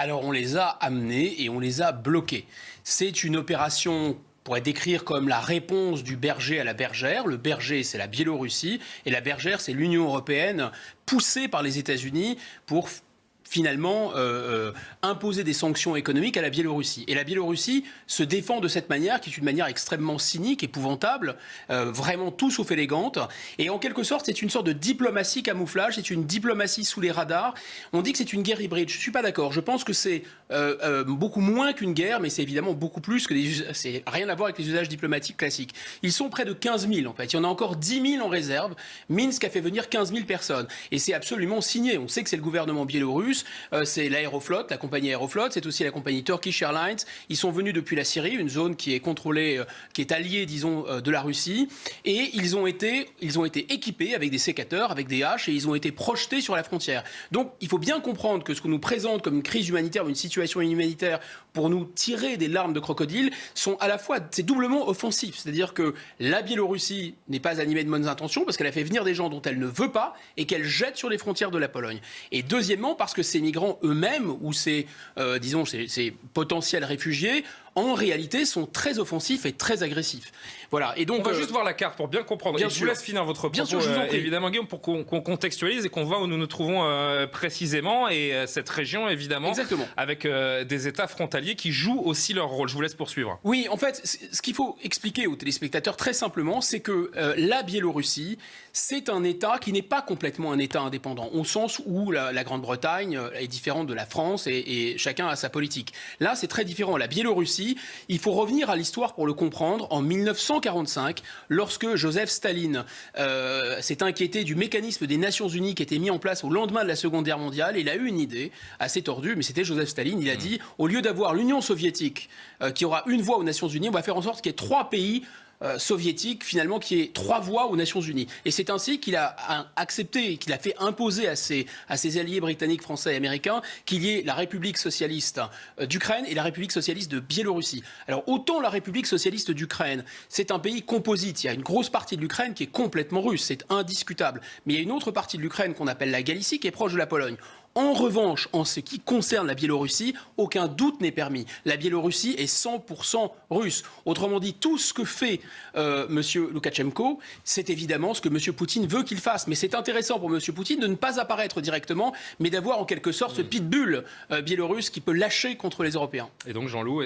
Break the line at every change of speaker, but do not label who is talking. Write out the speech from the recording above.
Alors on les a amenés et on les a bloqués. C'est une opération qu'on pourrait décrire comme la réponse du berger à la bergère. Le berger, c'est la Biélorussie, et la bergère, c'est l'Union européenne, poussée par les États-Unis pour finalement imposer des sanctions économiques à la Biélorussie. Et la Biélorussie se défend de cette manière, qui est une manière extrêmement cynique, épouvantable, vraiment tout sauf élégante. Et en quelque sorte, c'est une sorte de diplomatie camouflage, c'est une diplomatie sous les radars. On dit que c'est une guerre hybride. Je ne suis pas d'accord. Je pense que c'est beaucoup moins qu'une guerre, mais c'est évidemment beaucoup plus que c'est rien à voir avec les usages diplomatiques classiques. Ils sont près de 15 000 en fait. Il y en a encore 10 000 en réserve. Minsk a fait venir 15 000 personnes. Et c'est absolument signé. On sait que c'est le gouvernement biélorusse. C'est l'Aeroflot, la compagnie Aeroflot, c'est aussi la compagnie Turkish Airlines. Ils sont venus depuis la Syrie, une zone qui est contrôlée, qui est alliée, disons, de la Russie. Et ils ont été équipés avec des sécateurs, avec des haches, et ils ont été projetés sur la frontière. Donc, il faut bien comprendre que ce qu'on nous présente comme une crise humanitaire, une situation humanitaire, pour nous tirer des larmes de crocodile, sont à la fois, c'est doublement offensif. C'est-à-dire que la Biélorussie n'est pas animée de bonnes intentions, parce qu'elle a fait venir des gens dont elle ne veut pas, et qu'elle jette sur les frontières de la Pologne. Et deuxièmement, parce que ces migrants eux-mêmes, ou ces potentiels réfugiés, en réalité, sont très offensifs et très agressifs. Voilà. Et donc,
on va juste voir la carte pour bien comprendre.
Bien
et je vous laisse finir votre propos,
bien sûr, je vous en prie.
évidemment, Guillaume, pour qu'on contextualise et qu'on voit où nous nous trouvons précisément. Et cette région, évidemment,
exactement,
avec des États frontaliers qui jouent aussi leur rôle. Je vous laisse poursuivre.
Oui, en fait, ce qu'il faut expliquer aux téléspectateurs très simplement, c'est que la Biélorussie, c'est un État qui n'est pas complètement un État indépendant, au sens où la Grande-Bretagne est différente de la France et chacun a sa politique. Là, c'est très différent. La Biélorussie, il faut revenir à l'histoire pour le comprendre. En 1945, lorsque Joseph Staline s'est inquiété du mécanisme des Nations Unies qui était mis en place au lendemain de la Seconde Guerre mondiale, il a eu une idée assez tordue, mais c'était Joseph Staline. Il a dit, au lieu d'avoir l'Union soviétique qui aura une voix aux Nations Unies, on va faire en sorte qu'il y ait 3 pays soviétique, finalement, qui est 3 voix aux Nations Unies. Et c'est ainsi qu'il a accepté, qu'il a fait imposer à ses alliés britanniques, français et américains qu'il y ait la République socialiste d'Ukraine et la République socialiste de Biélorussie. Alors, autant la République socialiste d'Ukraine, c'est un pays composite. Il y a une grosse partie de l'Ukraine qui est complètement russe, c'est indiscutable. Mais il y a une autre partie de l'Ukraine qu'on appelle la Galicie, qui est proche de la Pologne. En revanche, en ce qui concerne la Biélorussie, aucun doute n'est permis. La Biélorussie est 100% russe. Autrement dit, tout ce que fait M. Loukachenko, c'est évidemment ce que M. Poutine veut qu'il fasse. Mais c'est intéressant pour M. Poutine de ne pas apparaître directement, mais d'avoir en quelque sorte ce pitbull biélorusse qui peut lâcher contre les Européens.
Et donc, Jean-Loup,